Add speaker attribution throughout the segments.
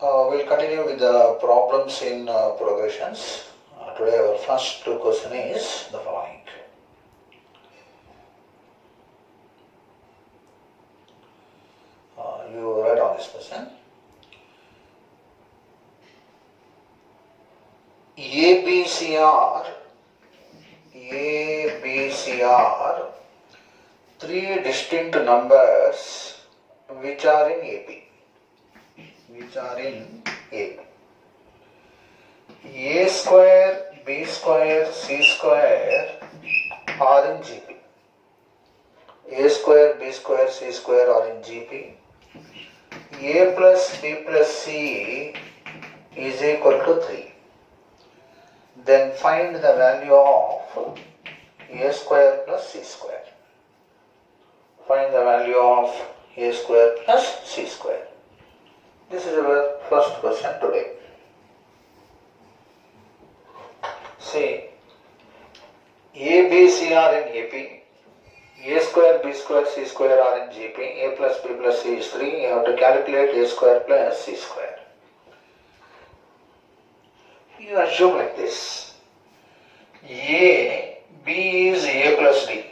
Speaker 1: We'll continue with the problems in progressions. Today our first question is the following. You write on this question. ABC are three distinct numbers which are in AP. A square, B square, C square are in GP. A square, B square, C square are in GP. A plus B plus C is equal to 3. Then find the value of A square plus C square. Find the value of A square plus C square. This is our first question today. See, A, B, C are in AP. A square, B square, C square are in GP. A plus B plus C is 3. You have to calculate A square plus C square. You assume like this. B is A plus D.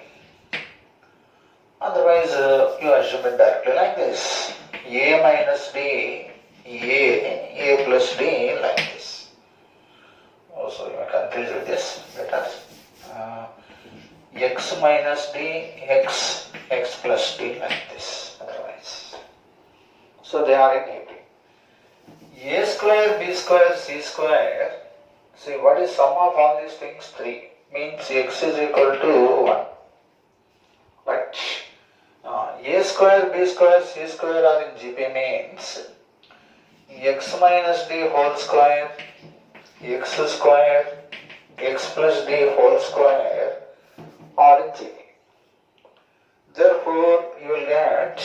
Speaker 1: Otherwise, you assume it directly like this. A minus D, A plus D like this. Also, you are confused with this. Better. X minus D, X plus D like this. Otherwise. So they are in AP. A square, B square, C square. See, what is sum of all these things? 3. Means X is equal to 1. But A square, B square, C square are in GP means X minus D whole square, X square, X plus D whole square are in GP. Therefore, you will get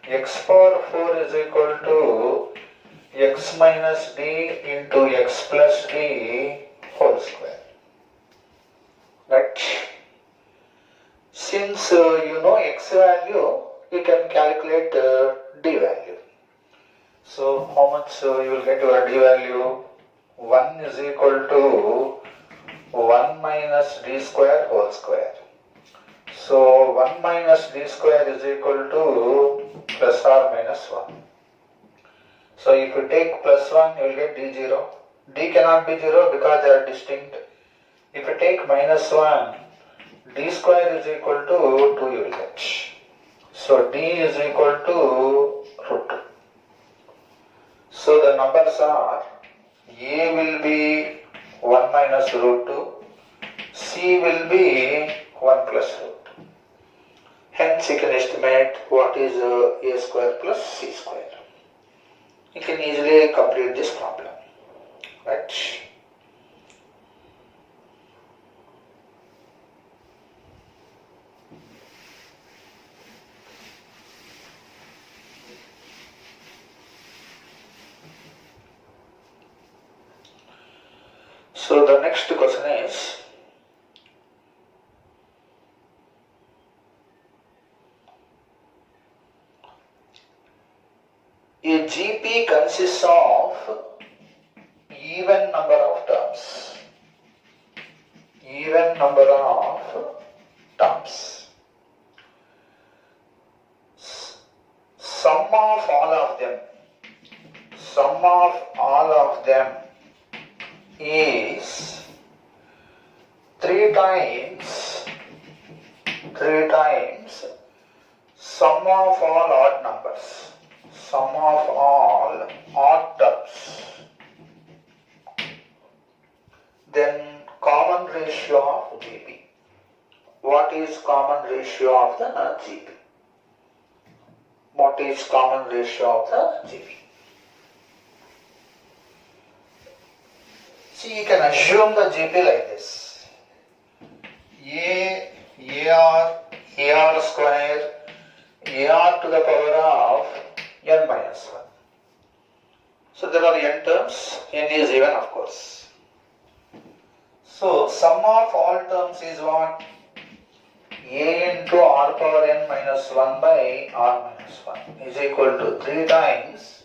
Speaker 1: X power 4 is equal to X minus D into X plus D whole square. Right? Since you know X value, you can calculate D value. So how much you will get your D value? 1 is equal to 1 minus D square whole square. So 1 minus D square is equal to plus or minus 1. So if you take plus 1, you will get D0. D cannot be 0 because they are distinct. If you take minus 1, D square is equal to 2 you will get. So D is equal to root 2. So the numbers are A will be 1 minus root 2, C will be 1 plus root 2. Hence you can estimate what is A square plus C square. You can easily complete this problem. Right? So the next question is, a GP consists of even number of terms. Even number of terms. Sum of all of them is 3 times sum of all odd numbers. Sum of all odd terms. Then common ratio of GP. What is common ratio of the GP? What is common ratio of the GP? See, you can assume the GP like this. AR square, AR to the power of n minus 1. So there are n terms, n is even of course. So sum of all terms is what? A into r power n minus 1 by r minus 1 is equal to 3 times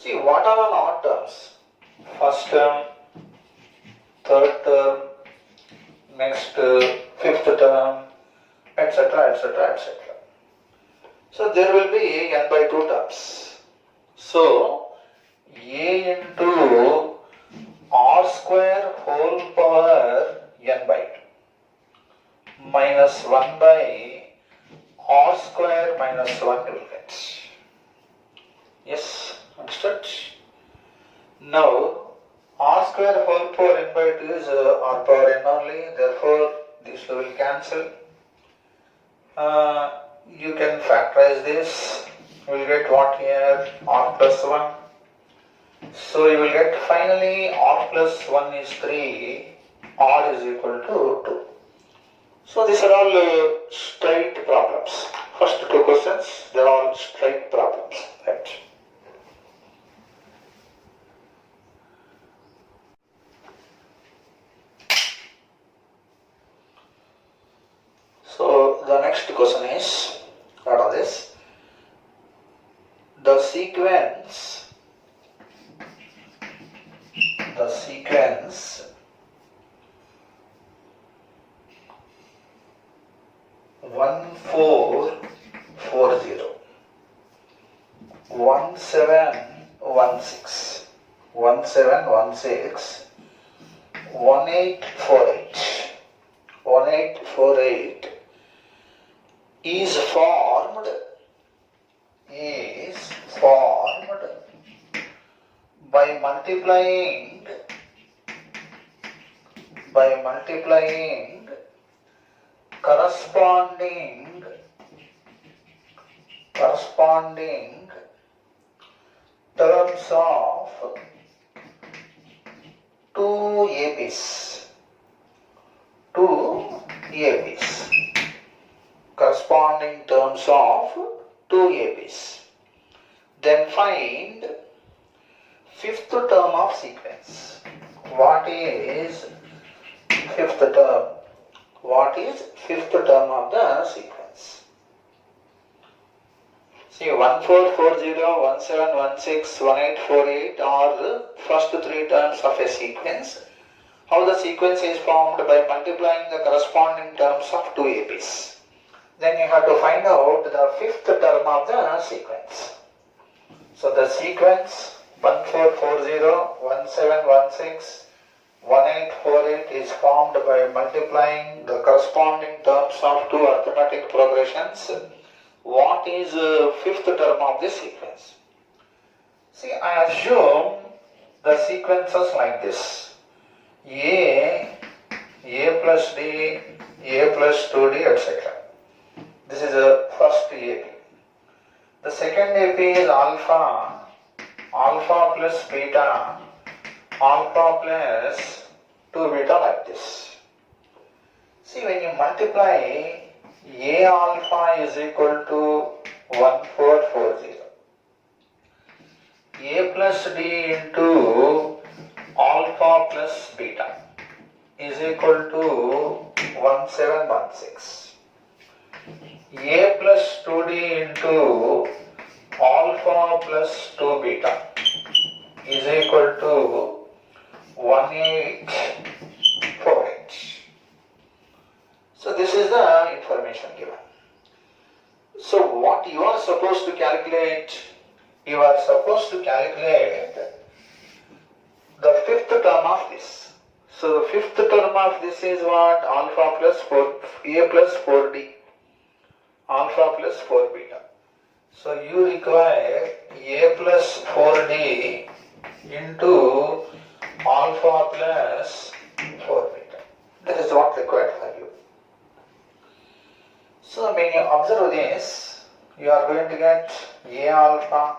Speaker 1: See, what are all odd terms? First term, third term, next fifth term, etc., etc., etc. So there will be n by 2 terms. So a into r square whole power n by 2 minus 1 by r square minus 1 you will get. Yes, understood? Now r square whole power n by 2 is r power n only, therefore these two will cancel. You can factorize this, you will get what here? R plus 1. So you will get finally r plus 1 is 3, r is equal to 2. So these are all straight problems. First two questions, they are all straight problems. Right. So the next question is, what are this? The sequence 1440, 1716, 1848, 1848 is formed by multiplying corresponding terms of two ABs. Corresponding terms of two ABs. Then find fifth term of sequence. What is fifth term? What is fifth term of the sequence? See, 1440, 1716, 1848 are the first three terms of a sequence. How the sequence is formed? By multiplying the corresponding terms of two ABs. Then you have to find out the fifth term of the sequence. So the sequence 1440, 1716, 1848 is formed by multiplying the corresponding terms of two arithmetic progressions. What is fifth term of this sequence? See, I assume the sequences like this: A plus D, A plus 2D, etc. This is the first AP. The second AP is alpha plus beta, alpha plus 2 beta, like this. See, when you multiply, A alpha is equal to 1440. A plus D into alpha plus beta is equal to 1716. A plus 2D into alpha plus 2 beta is equal to 1848. So this is the information given. So what you are supposed to calculate? You are supposed to calculate the fifth term of this. So the fifth term of this is what? Alpha plus 4, A plus 4D, alpha plus 4 beta. So you require A plus 4D into alpha plus 4 beta. That is what required for you. So when you observe this, you are going to get A alpha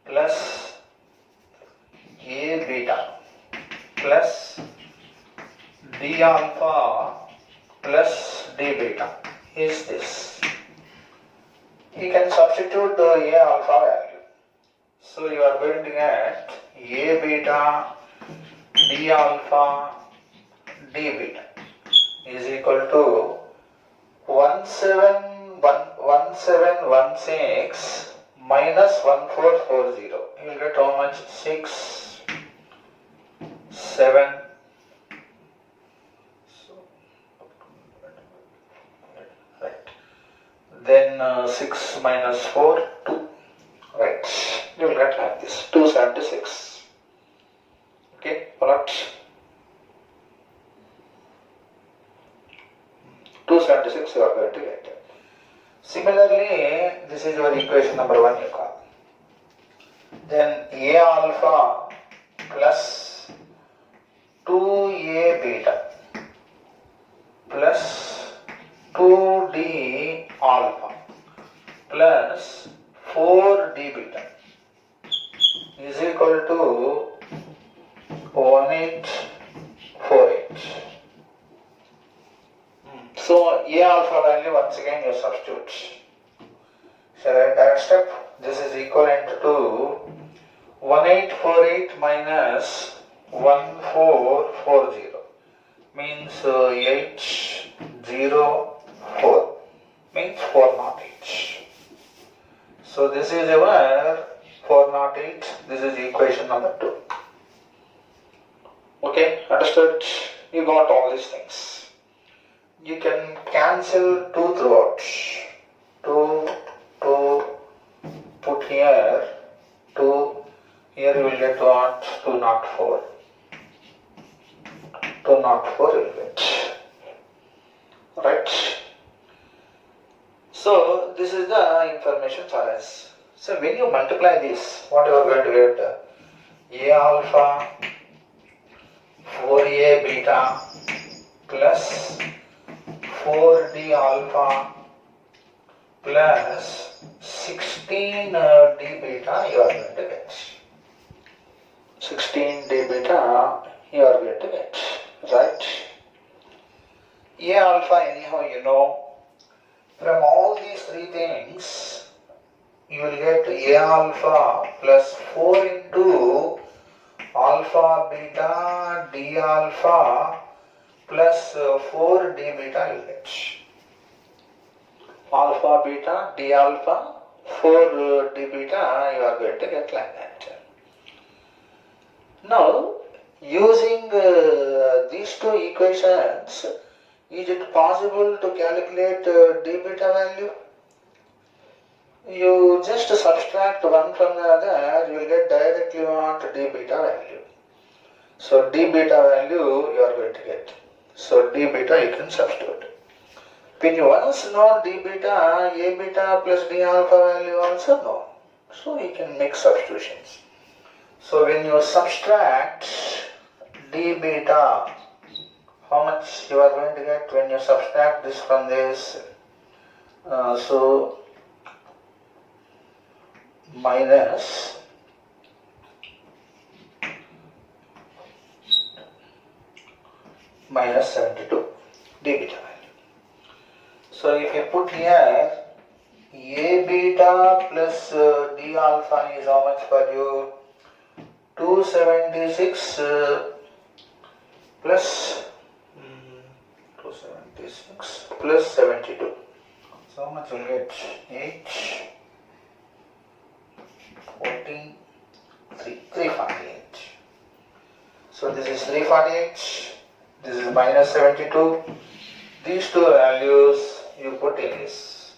Speaker 1: plus A beta plus D alpha plus D beta is this. You can substitute the A alpha value. So you are going to get A beta D alpha D beta is equal to 1716 minus 1440. You will get how much? 6, 7. Right. Then 6 minus 4, 2. Right. You will get like this. 276. Okay. Correct. 276 you are going to get. Similarly, this is your equation number 1 you call. Then A alpha plus 2A beta plus 2D alpha plus 4D beta is equal to 1848. So A alpha value once again you substitute. Shall I that step? This is equivalent to 1848 minus 1440 means 804 means 408. So this is our 408. This is equation number 2. Okay, understood? You got all these things. You can cancel 2 throughout. 2, put here 2, here you will get what? 204. 204 you will get. Right? So this is the information for us. So when you multiply this, what you are going to get? A alpha 4A beta plus 4D alpha plus 16D beta you are going to get. 16D beta you are going to get. Right? A alpha anyhow you know. From all these 3 things you will get A alpha plus 4 into alpha beta D alpha plus 4D beta you get. Alpha beta D alpha 4D beta you are going to get like that. Now using these 2 equations, is it possible to calculate D beta value? You just subtract one from the other, you will get directly what D beta value. So D beta value you are going to get. So D beta you can substitute. When you once know D beta, A beta plus D alpha value also know. So you can make substitutions. So when you subtract D beta, how much you are going to get when you subtract this from this? So minus minus 72 D beta value. So if you put here A beta plus D alpha is how much for you? 276 plus 276 plus 72. So how much will get? 8, 14, 348. So this is 348. This is minus 72. These 2 values you put in this.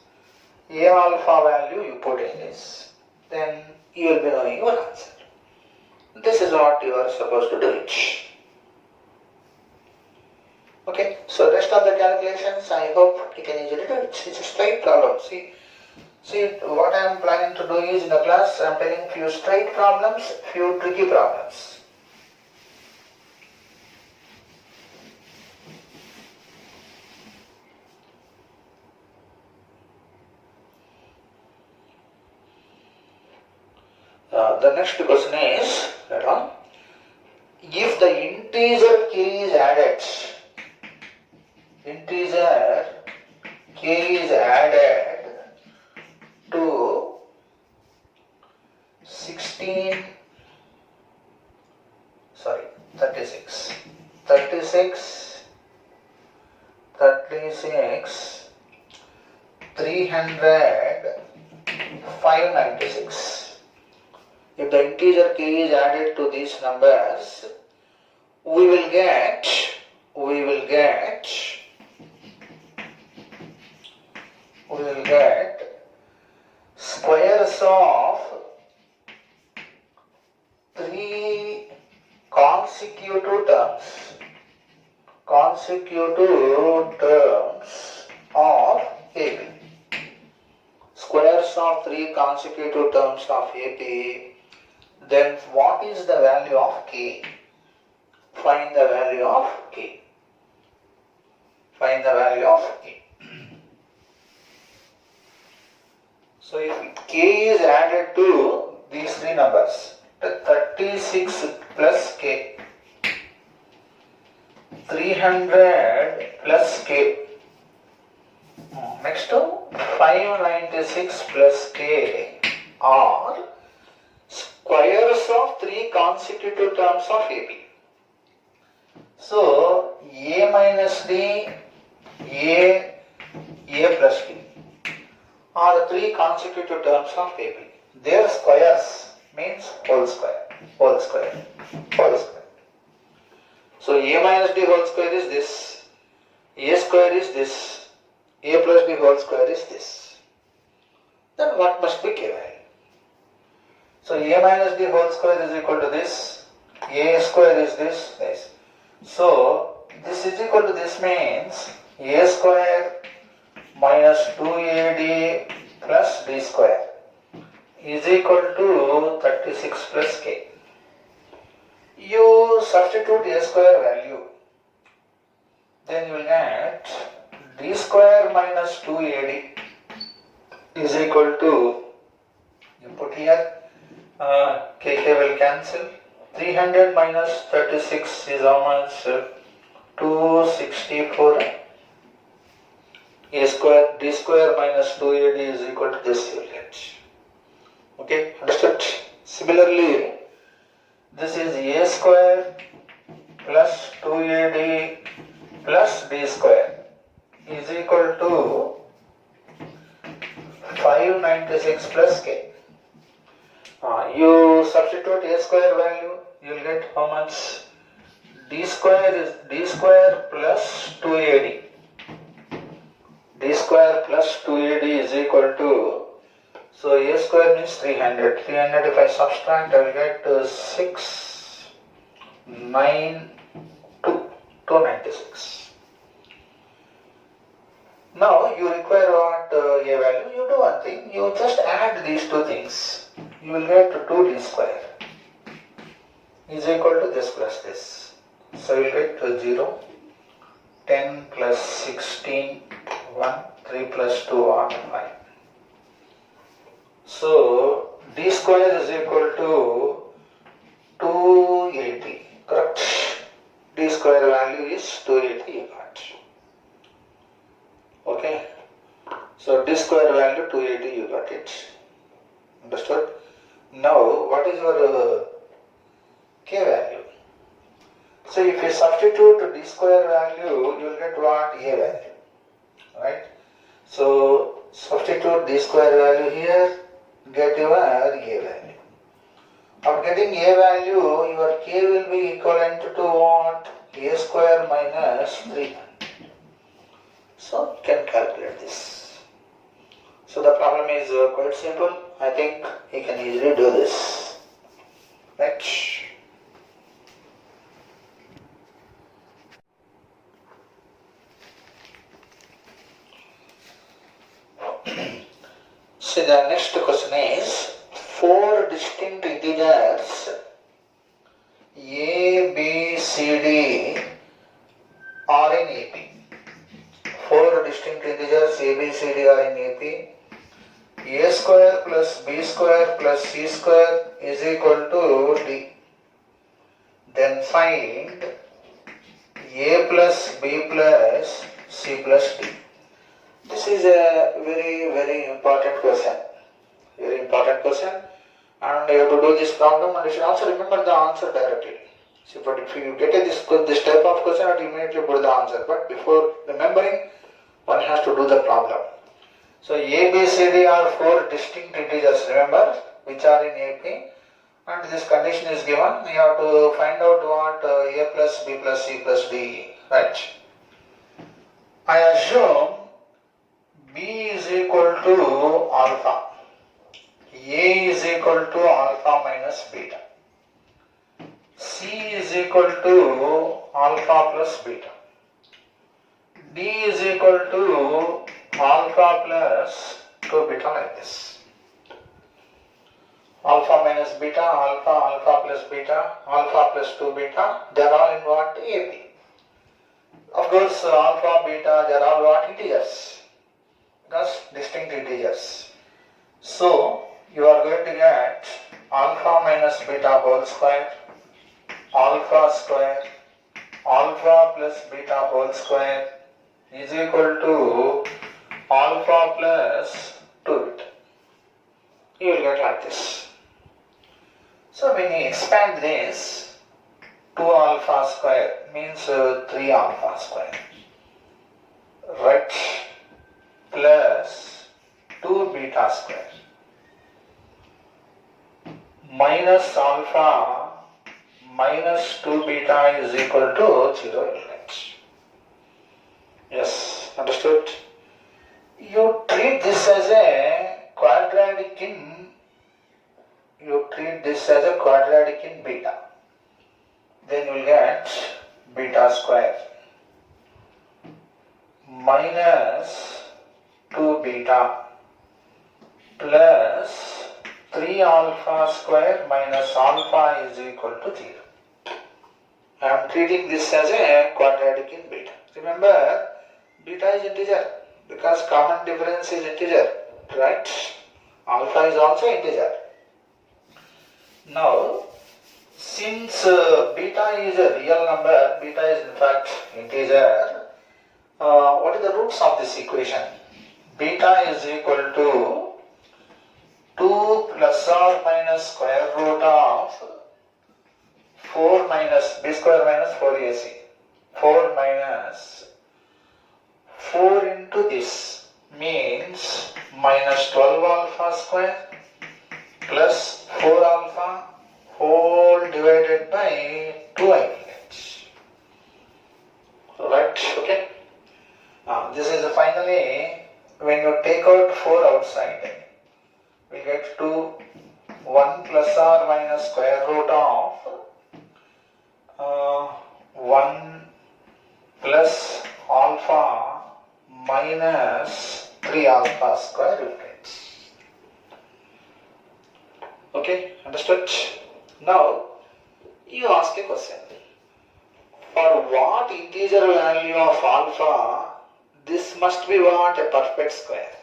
Speaker 1: A alpha value you put in this. Then you will be knowing your answer. This is what you are supposed to do it. Okay, so rest of the calculations I hope you can easily do it. It's a straight problem. See what I am planning to do is in the class I am telling few straight problems, few tricky problems. The next question is, if the integer k is added, to 36, 300, 596. If the integer k is added to these numbers, we will get squares of 3 consecutive terms of AP. Squares of 3 consecutive terms of AP. Then what is the value of k? Find the value of k. So if k is added to these 3 numbers, 36 plus k, 300 plus k, next to 596 plus k are squares of 3 consecutive terms of AP. So A minus D, A plus D are 3 consecutive terms of AP. Their squares means whole square. So A minus D whole square is this, A square is this, A plus D whole square is this. Then what must be k value? So A minus D whole square is equal to this, A square is this. So this is equal to this means A square minus 2AD plus D square is equal to 36 plus k. You substitute A square value, then you will get D square minus 2AD is equal to, you put here, kk will cancel, 300 minus 36 is how much? 264. A square, D square minus 2AD is equal to this, you will get. Okay, understood? Similarly, this is A square plus 2AD plus D square is equal to 596 plus k. You substitute A square value, you will get how much? D square is D square plus 2AD. D square plus 2AD is equal to, so A square means 300. 300 if I subtract, I will get 296. Now you require what A value? You do one thing, you just add these two things. You will get 2D square is equal to this plus this. So you will get 0, 10 plus 16, 1, 3 plus 2 or 5. So D square is equal to 280, correct? D square value is 280 you got. Okay, so D square value 280 you got it. Understood? Now what is your k value? So if you substitute D square value, you will get what? A value. Right? So substitute D square value here, get your A value. After getting A value, your k will be equivalent to what? A square minus 300. So you can calculate this. So the problem is quite simple. I think you can easily do this. Right? So the next question is 4 distinct integers A, B, C, D are in AP. 4 distinct integers A, B, C, D are in AP. A square plus B square plus C square is equal to D. Then find A plus B plus C plus D. This is a very important question. Very important question, and you have to do this problem, and you should also remember the answer directly. See, but if you get this type of question, you immediately put the answer. But before remembering, one has to do the problem. So A, B, C, D are four distinct integers, remember, which are in AP, and this condition is given. You have to find out what A plus B plus C plus D, right? I assume B is equal to alpha, A is equal to alpha minus beta, C is equal to alpha plus beta, D is equal to alpha plus 2 beta, like this. Alpha minus beta, alpha, alpha plus beta, alpha plus 2 beta, they are all in what? AP. Of course, alpha, beta, they are all what? Integers. Because distinct integers. So, you are going to get alpha minus beta whole square, alpha square, alpha plus beta whole square is equal to alpha plus 2 beta. You will get like this. So when you expand this, 2 alpha square means 3 alpha square, right, plus 2 beta square minus alpha minus 2 beta is equal to 0 elements. Yes, understood? You treat this as a quadratic in beta. Then you will get beta square minus 2 beta plus 3 alpha square minus alpha is equal to 0. I am treating this as a quadratic in beta. Remember, beta is integer because common difference is integer, right? Alpha is also integer. Now, since beta is a real number, beta is in fact integer, what are the roots of this equation? Beta is equal to 2 plus or minus square root of 4 minus b square minus 4ac. 4 minus 4 into this means minus 12 alpha square plus 4 alpha whole divided by 2 elements. Right, okay. This is finally when you take out 4 outside, we get 2, 1 plus or minus square root of 1 plus alpha minus 3 alpha square units. Okay, understood? Now, you ask a question. For what integer value of alpha, this must be what? A perfect square.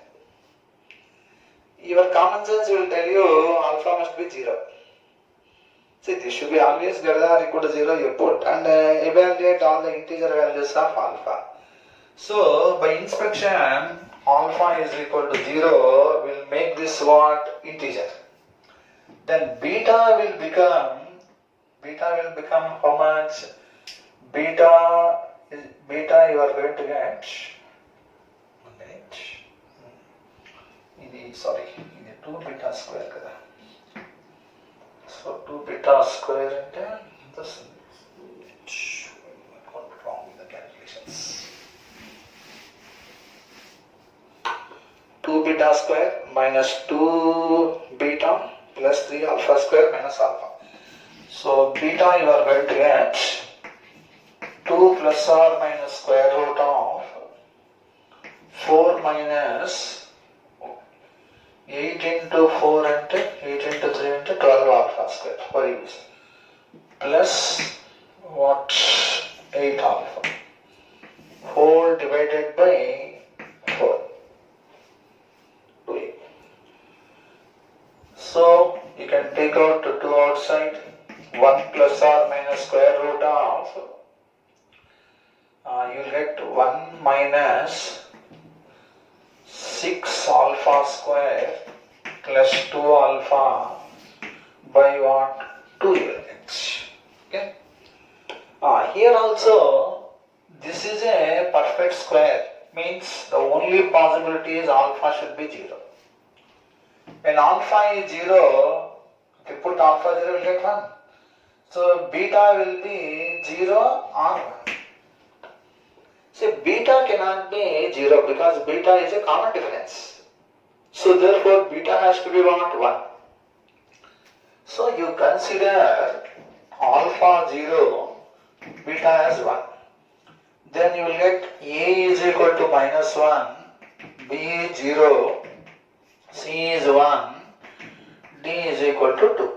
Speaker 1: Your common sense will tell you alpha must be 0. See, this should be always greater than or equal to 0 you put and evaluate all the integer values of alpha. So, by inspection, alpha is equal to 0 will make this what? Integer. Then beta will become how much? Beta you are going to get 1 minute. Sorry, 2 beta square kada. So 2 beta square into this. I got wrong with the calculations. 2 beta square minus 2 beta plus 3 alpha square minus alpha. So beta you are going to get 2 plus or minus square root of 4 minus 8 into 4 into 8 into 3 into 12 alpha square for use plus what? 8 alpha whole divided by 4. So you can take out 2 outside, 1 plus or minus square root of, you will get 1 minus 6 alpha square plus 2 alpha by what? 2 units. Okay. Here also this is a perfect square means the only possibility is alpha should be 0. When alpha is 0, if you put alpha 0, you will get 1. So beta will be 0 or 1. See, beta cannot be 0 because beta is a common difference. So therefore beta has to be what? 1. So you consider alpha 0, beta as 1. Then you will get A is equal to minus 1, B is 0, C is 1, D is equal to 2.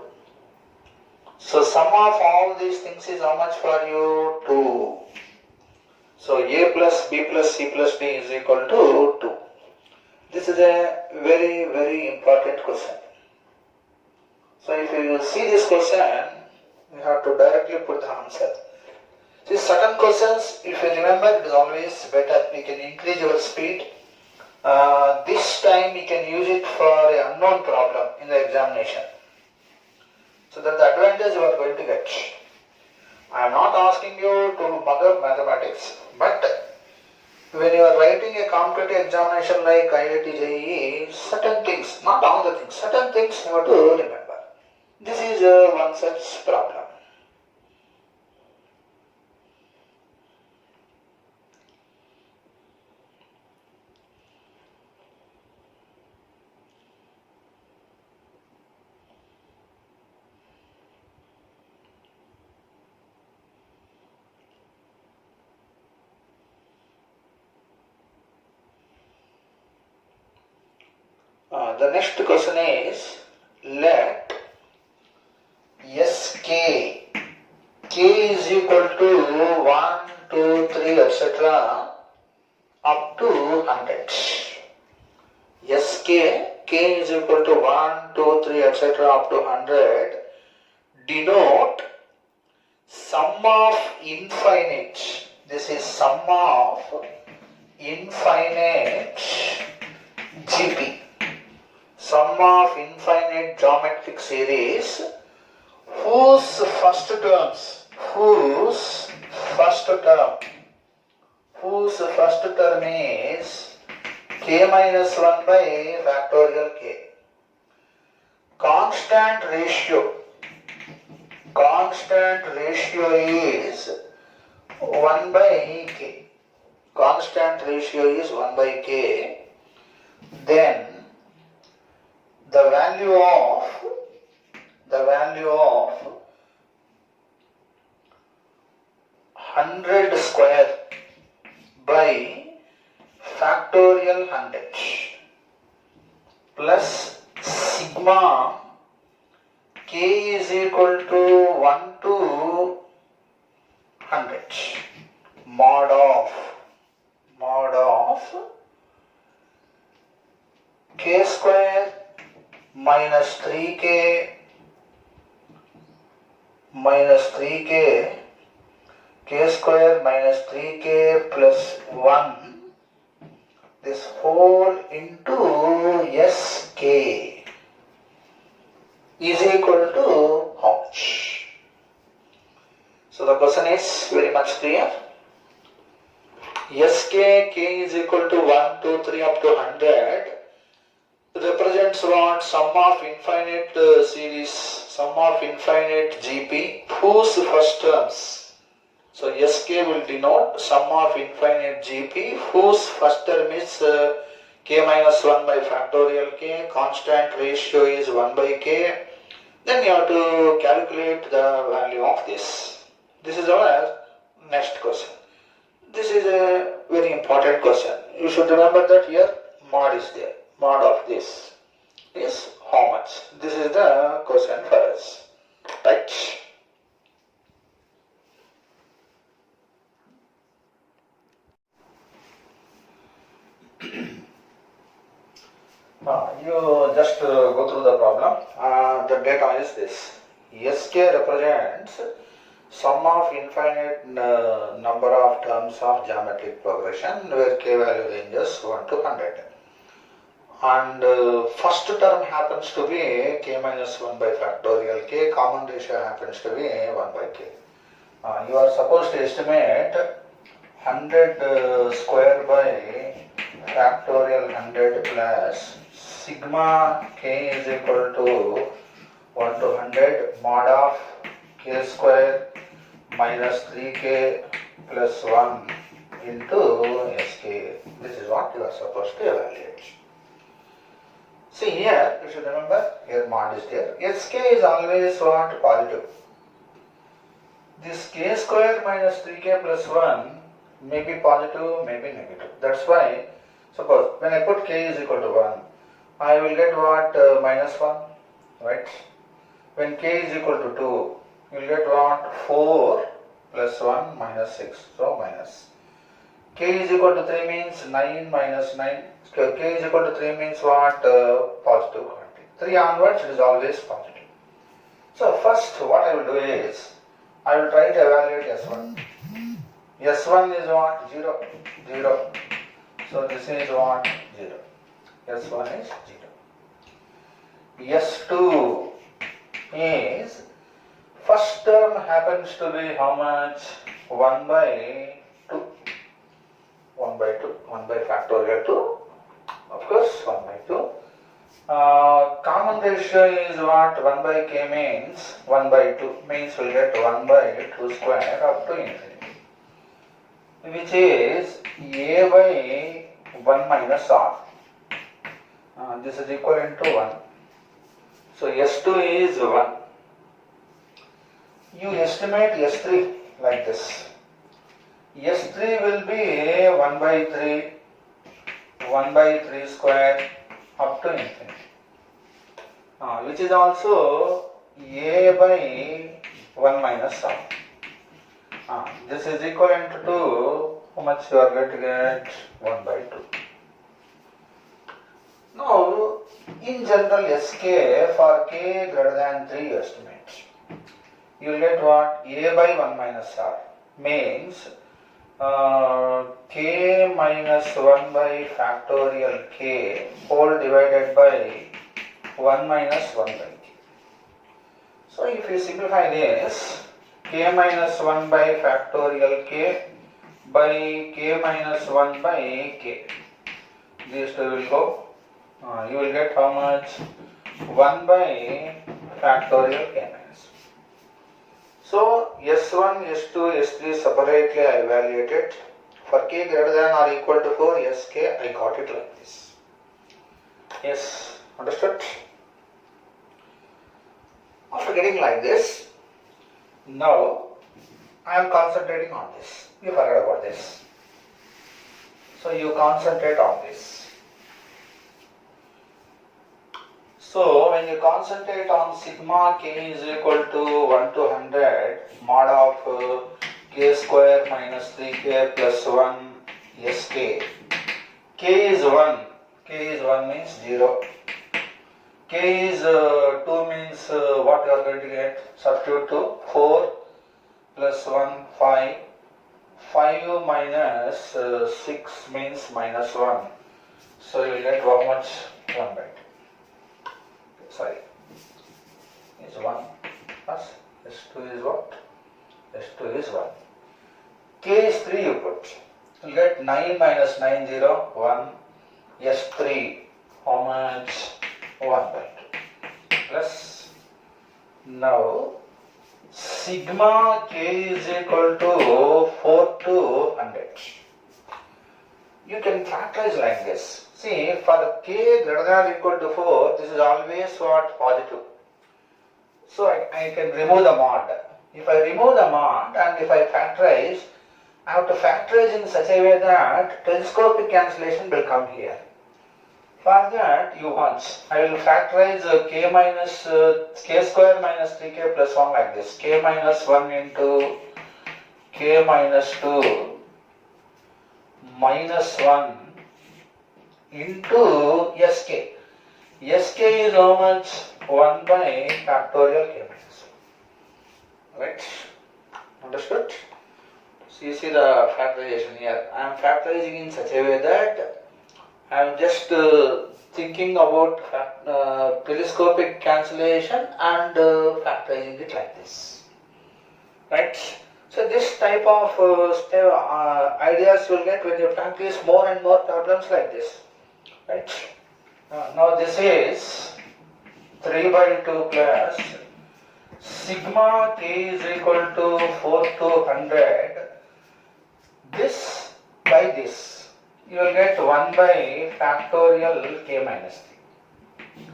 Speaker 1: So sum of all these things is how much for you? 2. So A plus B plus C plus D is equal to 2. This is a very, very important question. So if you see this question, you have to directly put the answer. See, certain questions, if you remember, it is always better. You can increase your speed. This time you can use it for an unknown problem in the examination. So that's the advantage you are going to get. I am not asking you to mug up mathematics, but when you are writing a competitive examination like IIT JEE, certain things, not all the things, certain things you have to remember. This is one such problem. The next question is, let Sk, k is equal to 1, 2, 3, etc. up to 100. Sk, k is equal to 1, 2, 3, etc. up to 100 denote sum of infinite. This is sum of infinite GP. Sum of infinite geometric series whose first term is k minus 1 by factorial k. Constant ratio is 1 by k. Constant ratio is 1 by k. Then the value of 100 square by factorial 100 plus sigma k is equal to 1 to 100 mod of k square minus 3k k square minus 3k plus 1, this whole into Sk is equal to how much? So the question is very much clear. Sk, k is equal to 1, 2, 3 up to 100 represents what? Sum of infinite series, sum of infinite GP whose first terms. So Sk will denote sum of infinite GP whose first term is k minus 1 by factorial k, constant ratio is 1 by k. Then you have to calculate the value of this. This is our next question. This is a very important question. You should remember that here mod is there. Mod of this is how much? This is the question for us. Right? You just go through the problem. The data is this. Sk represents sum of infinite number of terms of geometric progression where k value ranges 1 to 100. And first term happens to be k minus 1 by factorial k, common ratio happens to be 1 by k. You are supposed to estimate 100 square by factorial 100 plus sigma k is equal to 1 to 100 mod of k square minus 3k plus 1 into sk. This is what you are supposed to evaluate. See here, you should remember, here mod is there. Sk is always what? Positive. This k square minus 3k plus 1 may be positive, may be negative. That's why, suppose when I put k is equal to 1, I will get what? Minus 1, right? When k is equal to 2, you will get what? 4 plus 1 minus 6, so minus. K is equal to 3 means 9 minus 9. K is equal to 3 means what? Positive quantity. 3 onwards it is always positive. So first what I will do is, I will try to evaluate S1. S1 is what? 0. 0. So this is what? 0. S1 is 0. S2 is, first term happens to be how much? 1 by 2. 1 by 2. 1 by factorial 2. Of course, 1 by 2. Common ratio is what? 1 by k means 1 by 2 means we'll get 1 by 2 square up to infinity, which is a by 1 minus r. This is equivalent to 1. So S2 is 1. You estimate S3 like this. S3 will be 1 by 3, 1 by 3 square up to infinity, which is also a by 1 minus r. This is equivalent to how much you are going to get? 1 by 2. Now, in general Sk for k greater than 3 estimate, you will get what? A by 1 minus r means k minus 1 by factorial k whole divided by 1 minus 1 by k. So if you simplify this, k minus 1 by factorial k by k minus 1 by k, these two will go. You will get how much? 1 by factorial k minus. So S1, S2, S3 separately I evaluated. For k greater than or equal to 4, Sk, I got it like this. Yes, understood? After getting like this, now I am concentrating on this. You forget about this. So you concentrate on this. So when you concentrate on sigma k is equal to 1 to 100 mod of k square minus 3k plus 1 sk. K is 1. K is 1 means 0. K is 2 means what you are going to get? Substitute to 4 plus 1, 5. 5 minus 6 means minus 1. So you will get how much? 1 by 2. Sorry, is 1 plus S2 is what? S2 is 1. K is 3 you put. You will get 9 minus 9, 0, 1. S3, how much? 1 by 2. Plus, now, sigma k is equal to 4 to 100. You can factorize like this. See, for k greater than or equal to 4, this is always what? Positive. So I can remove the mod. If I remove the mod and if I factorize, I have to factorize in such a way that telescopic cancellation will come here. For that, you watch. I will factorize k minus k square minus 3k plus 1 like this. K minus 1 into k minus 2 minus 1 into sk. Sk is how much? 1 by factorial k minus 1. Right? Understood? So you see the factorization here. I am factorizing in such a way that I am just thinking about telescopic cancellation and factorizing it like this. Right? So this type of ideas you will get when you practice more and more problems like this, right? Now this is 3 by 2 plus sigma k is equal to 4 to 100. This by this, you will get 1 by factorial k minus 3.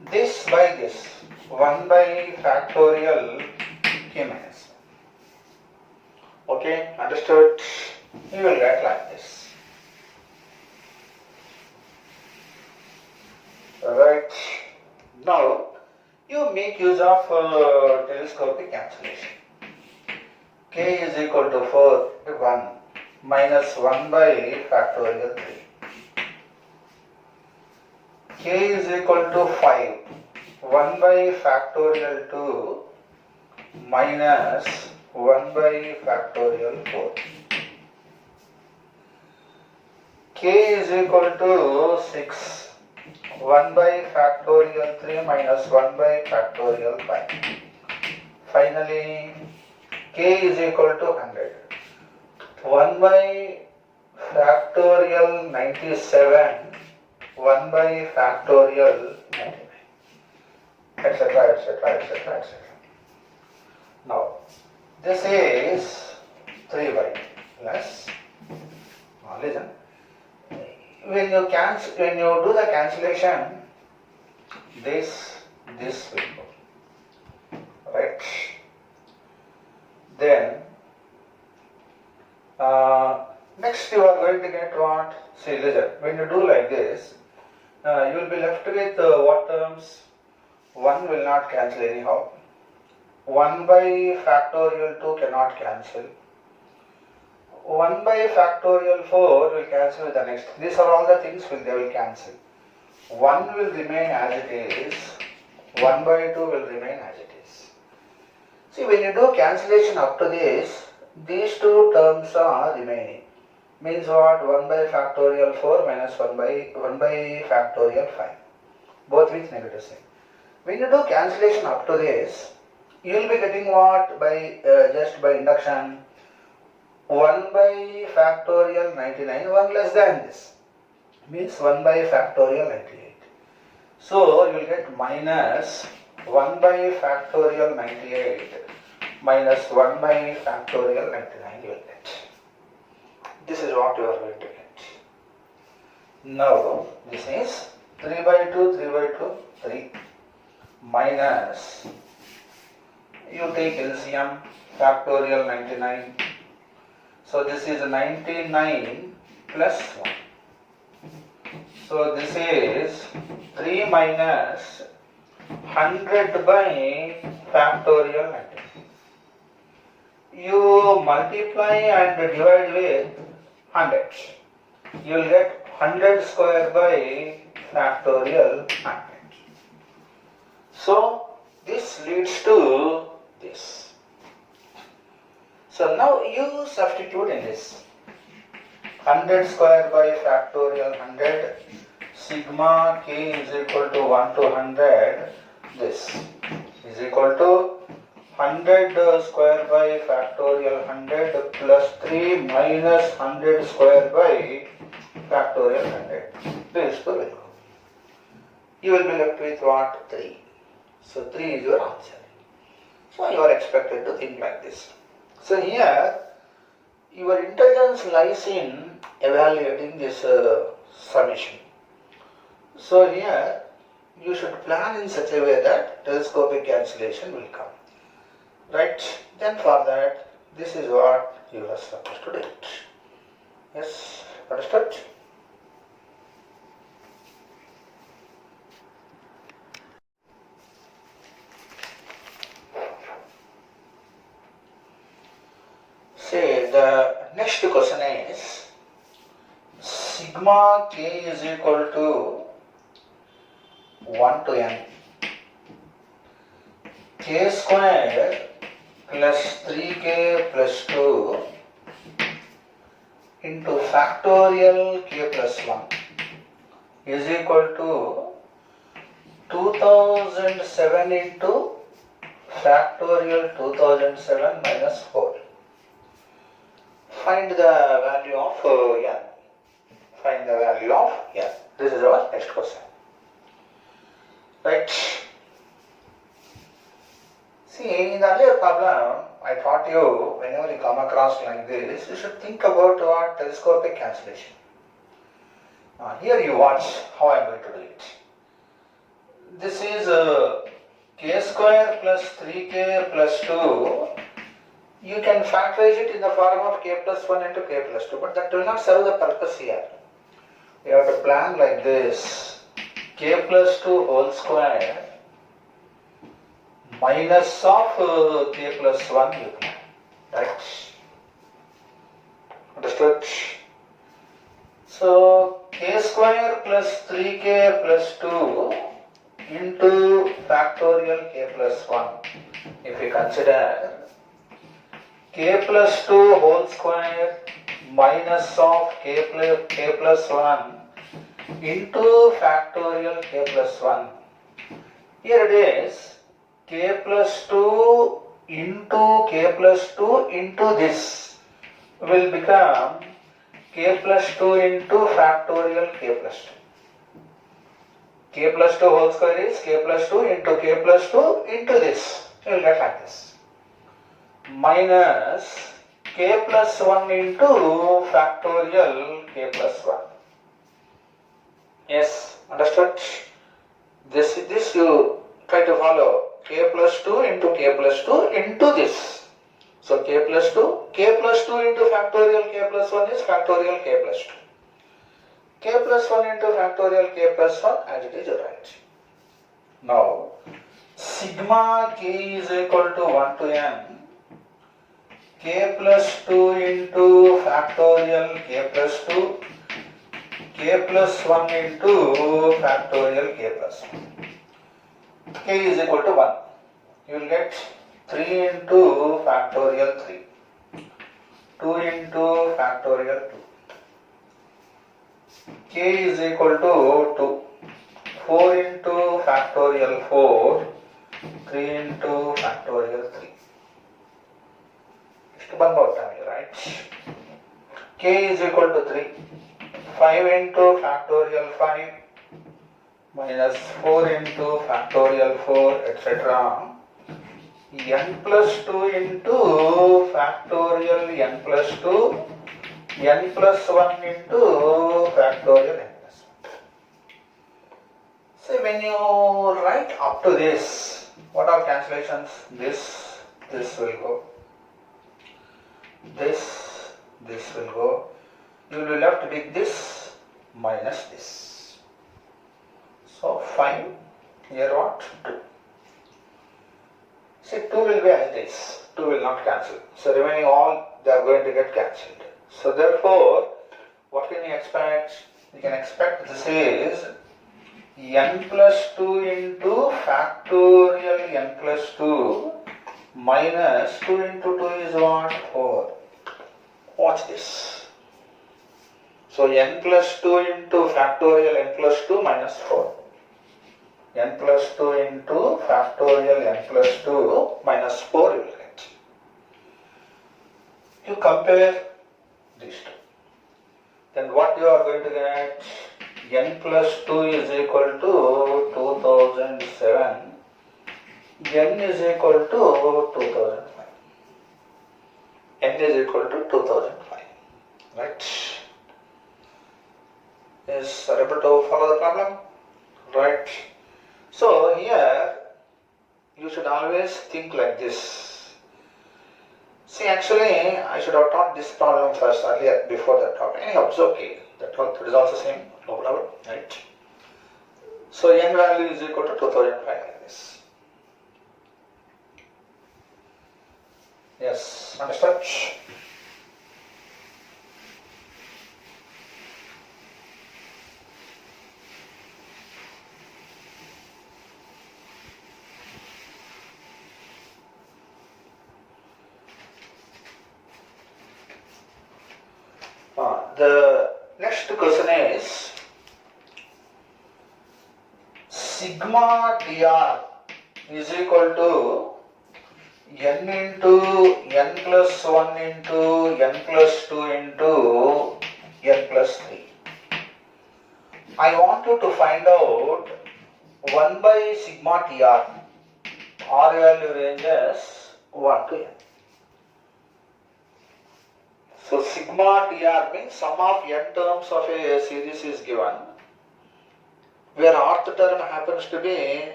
Speaker 1: This by this, 1 by factorial k minus 1. Okay, understood? You will get like this. Alright. Now, you make use of telescopic cancellation. K is equal to 4, 1 minus 1 by factorial 3. K is equal to 5, 1 by factorial 2 minus 1 by factorial 4. K is equal to 6, 1 by factorial 3 minus 1 by factorial 5. Finally, K is equal to 100. 1 by factorial 97, 1 by factorial 99, etc., etc., etc., etc. Now, this is 3 by plus. Now listen. When you do the cancellation, this will go, right? Then next you are going to get what? See, listen. When you do like this, you will be left with what terms? 1 will not cancel anyhow. 1 by factorial 2 cannot cancel. 1 by factorial 4 will cancel with the next. These are all the things they will cancel. 1 will remain as it is. 1 by 2 will remain as it is. See, when you do cancellation up to this, these two terms are remaining. Means what? 1 by factorial 4 minus 1 by factorial 5. Both with negative sign. When you do cancellation up to this, you will be getting what? By just by induction. 1 by factorial 99, 1 less than this, means 1 by factorial 98. So, you will get minus 1 by factorial 98 minus 1 by factorial 99 you will get. This is what you are going to get. Now, this is 3 by 2, 3 by 2, 3 minus, you take LCM, factorial 99. So this is 99 plus 1. So this is 3 minus 100 by factorial 99. You multiply and divide with 100. You will get 100 square by factorial 100. So this leads to this. So now you substitute in this. 100 square by factorial 100, sigma k is equal to 1 to 100, this is equal to 100 square by factorial 100 plus 3 minus 100 square by factorial 100. This will go. You will be left with what? 3. So 3 is your answer. So you are expected to think like this. So here, your intelligence lies in evaluating this summation. So here, you should plan in such a way that telescopic cancellation will come. Right? Then for that, this is what you are supposed to do it. Yes, understood? Say the next question is sigma k is equal to 1 to n k square plus 3k plus 2 into factorial k plus 1 is equal to 2007 into factorial 2007 minus 4. Find the value of n. Find the value of n. This is our next question. Right. See, in the earlier problem, I taught you, whenever you come across like this, you should think about what telescopic cancellation. Here you watch how I am going to do it. This is k square plus 3k plus 2. You can factorize it in the form of k plus 1 into k plus 2, but that will not serve the purpose here. You have to plan like this: k plus 2 whole square minus of k plus 1 you plan. Right? Understood? So k square plus 3k plus 2 into factorial k plus 1. If you consider k plus 2 whole square minus of k plus 1 into factorial k plus 1. Here it is k plus 2 into k plus 2 into this will become k plus 2 into factorial k plus 2. K plus 2 whole square is k plus 2 into k plus 2 into this. You will get like this. Minus k plus 1 into factorial k plus 1. Yes, understood? This you try to follow. K plus 2 into k plus 2 into this. So k plus 2 into factorial k plus 1 is factorial k plus 2. K plus 1 into factorial k plus 1 as it is right. Now, sigma k is equal to 1 to n k plus 2 into factorial k plus 2 k plus 1 into factorial k plus 1. K is equal to 1. You will get 3 into factorial 3, 2 into factorial 2. K is equal to 2, 4 into factorial 4, 3 into factorial 3. One more time, right? K is equal to 3, 5 into factorial 5 minus 4 into factorial 4, etc. N plus 2 into factorial n plus 2, n plus 1 into factorial n plus 1. So when you write up to this, what are cancellations? This will go. This will go. You will be left with this minus this. So 5, here what? 2. See, 2 will be as this. 2 will not cancel. So remaining all, they are going to get cancelled. So therefore, what can you expect? You can expect this is n plus 2 into factorial n plus 2 minus 2 into 2 is what? 4. Watch this. So n plus 2 into factorial n plus 2 minus 4. N plus 2 into factorial n plus 2 minus 4 you will get. You compare these two. Then what you are going to get? N plus 2 is equal to 2007. N is equal to 2005. N is equal to 2005. Right? Is able to follow the problem? Right? So here you should always think like this. See, actually I should have taught this problem first earlier before that topic. Anyhow, it's okay. That is also same, no problem, right? So n value is equal to 2005 like this. Yes, understood? The next question is sigma TR is equal to n into n plus 1 into n plus 2 into n plus 3. I want you to find out 1 by sigma tr. R value ranges 1 to n. So sigma tr means sum of n terms of a series is given, where rth term happens to be,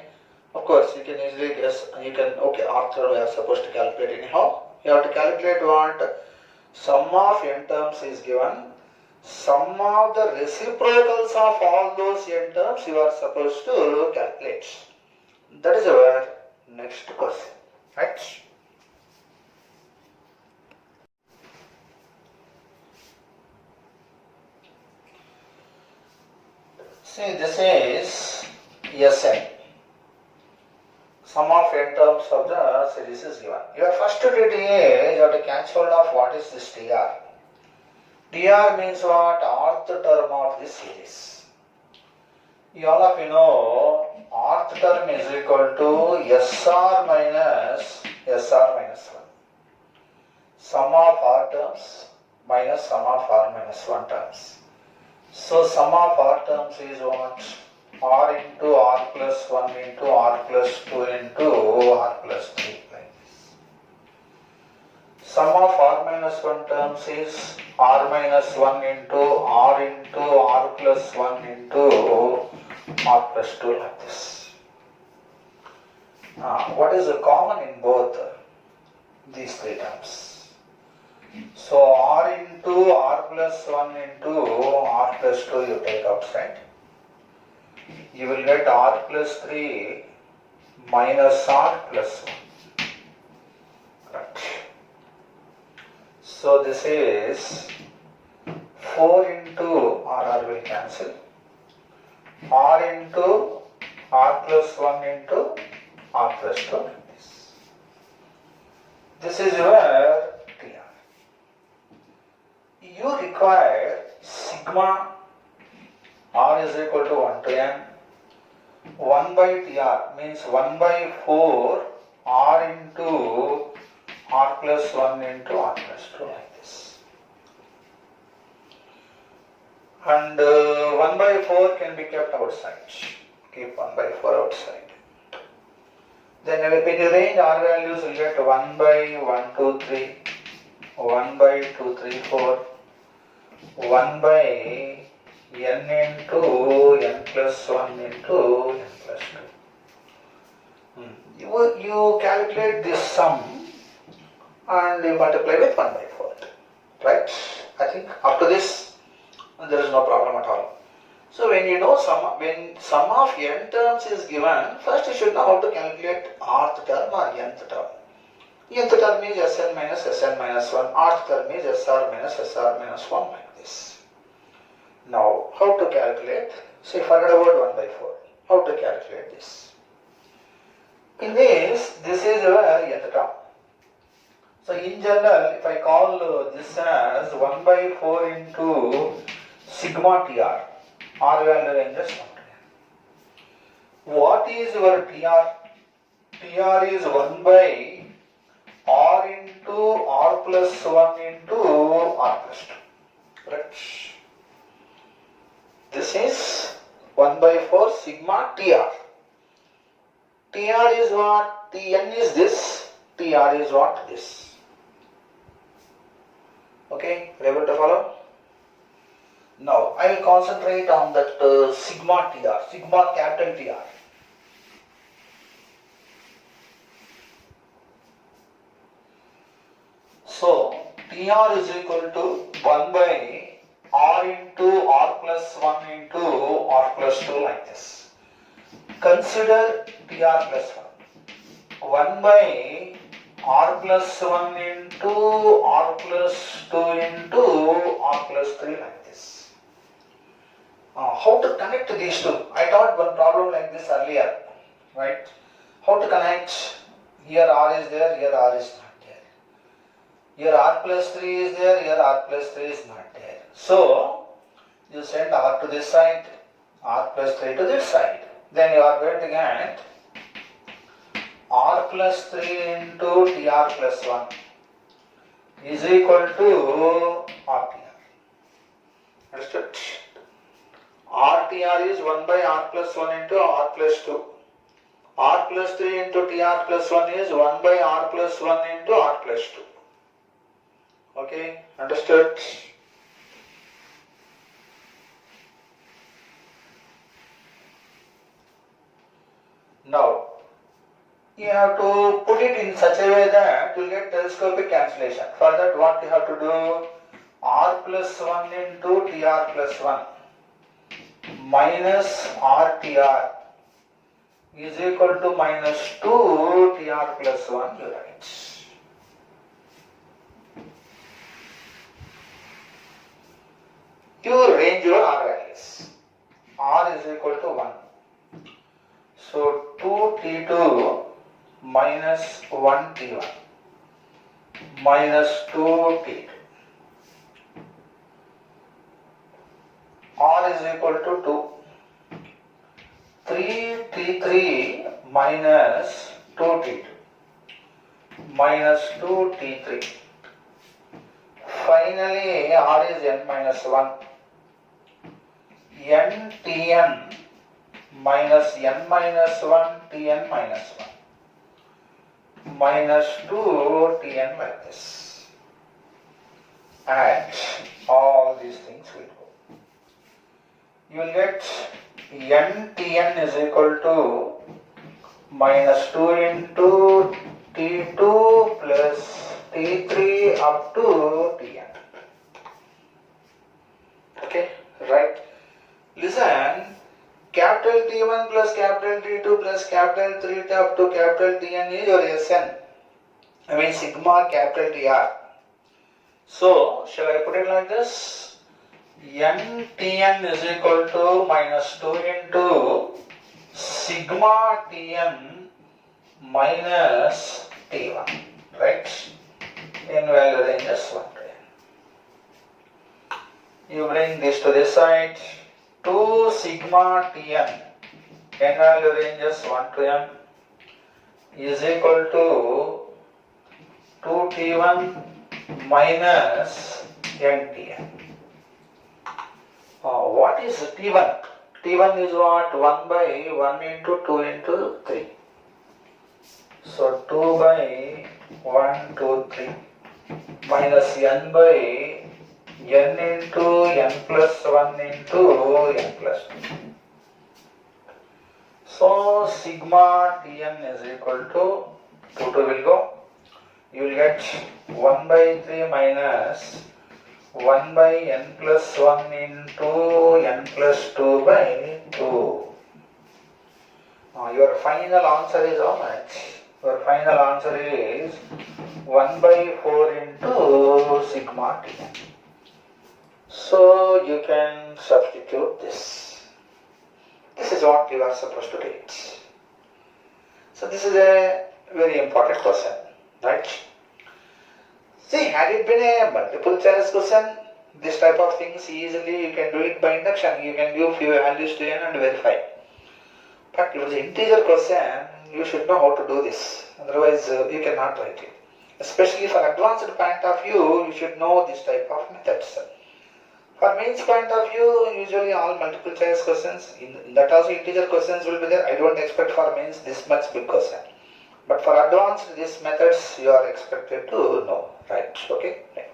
Speaker 1: of course you can easily guess, rth term we are supposed to calculate anyhow. You have to calculate what? Sum of n terms is given. Sum of the reciprocals of all those n terms you are supposed to calculate. That is our next question, right? See, this is Sn. Sum of n terms of the series is given. Your first duty is you have to catch hold of what is this Tr. Tr means what? Rth term of this series. All of you know rth term is equal to Sr minus 1. Sum of r terms minus sum of r minus 1 terms. So sum of r terms is what? R into r plus 1 into r plus 2 into r plus 3, like this. Sum of r minus 1 terms is r minus 1 into r plus 1 into r plus 2, like this. What is common in both these three terms? So r into r plus 1 into r plus 2 you take outside. You will get r plus 3 minus r plus 1. Right. So this is 4 into r will cancel. R into r plus 1 into r plus 2, like this. This is your Tr. You require sigma r is equal to 1 to n. 1 by Tr means 1 by 4 r into r plus 1 into r plus 2, like this. And 1 by 4 can be kept outside. Keep 1 by 4 outside. Then when you range r values, you get 1 by 1, 2, 3, 1 by 2, 3, 4, 1 by n into n plus 1 into n plus 2. You calculate this sum and you multiply with 1 by 4. Right? I think up to this there is no problem at all. So when you know when sum of n terms is given, first you should know how to calculate rth term or nth term. Nth term is Sn minus 1, rth term is Sr minus 1, like this. Now, how to calculate? Say, forget about 1 by 4. How to calculate this? In this is your nth term. So, in general, if I call this as 1 by 4 into sigma Tr, r value ranges 1 to n. What is your Tr? Tr is 1 by r into r plus 1 into r plus 2. Right? This is 1 by 4 sigma Tr. Tr is what? Tn is this. Tr is what? This. Okay, able to follow? Now, I will concentrate on that sigma Tr, sigma capital Tr. So, Tr is equal to 1 by r into r plus 1 into r plus 2, like this. Consider Tr plus 1. 1 by r plus 1 into r plus 2 into r plus 3, like this. How to connect these two? I taught one problem like this earlier, right? How to connect? Here r is there, here r is not there. Here r plus 3 is there, here r plus 3 is not there. So, you send r to this side, r plus 3 to this side. Then you are going to get r plus 3 into tr plus 1 is equal to rtr. Understood? RTR is 1 by r plus 1 into r plus 2. R plus 3 into tr plus 1 is 1 by r plus 1 into r plus 2. Okay, understood? Now, you have to put it in such a way that you will get telescopic cancellation. For that, what you have to do? R plus 1 into tr plus 1 minus rtr is equal to minus 2 tr plus 1 units. You range your r values. R is equal to 1. So 2t2 minus 1t1 minus 2t2. R is equal to 2. 3t3 minus 2t2 minus 2t3. Finally, R is n minus 1. N tn minus n minus 1 tn minus 1 minus 2 tn like this. And all these things will go. You will get n tn is equal to minus 2 into t2 plus t3 up to tn. Okay, right? Listen, capital T1 plus capital T2 plus capital 3 up to capital Tn is your Sn. I mean sigma capital Tr. So, shall I put it like this? N Tn is equal to minus 2 into sigma Tn minus T1. Right? In value range is 1 to n. You bring this to this side. 2 sigma Tn, n value range is 1 to m, is equal to 2t1 minus ntn. What is t1? t1 is what? 1 by 1 into 2 into 3. So 2 by 1, 2, 3 minus n by n into n plus 1 into n plus 2. So sigma Tn is equal to 2 will go. You will get 1 by 3 minus 1 by n plus 1 into n plus 2 by 2. Your final answer is how much? Your final answer is 1 by 4 into sigma Tn. So you can substitute this. This is what you are supposed to teach. So this is a very important question, right? See, had it been a multiple choice question, this type of things easily you can do it by induction. You can give few values to n and verify. But if it is an integer question, you should know how to do this. Otherwise, you cannot write it. Especially for advanced point of view, you should know this type of methods. For mains point of view, usually all multiple choice questions, in that also integer questions will be there. I don't expect for mains this much big question. But for advanced, these methods you are expected to know, right? Okay? Right.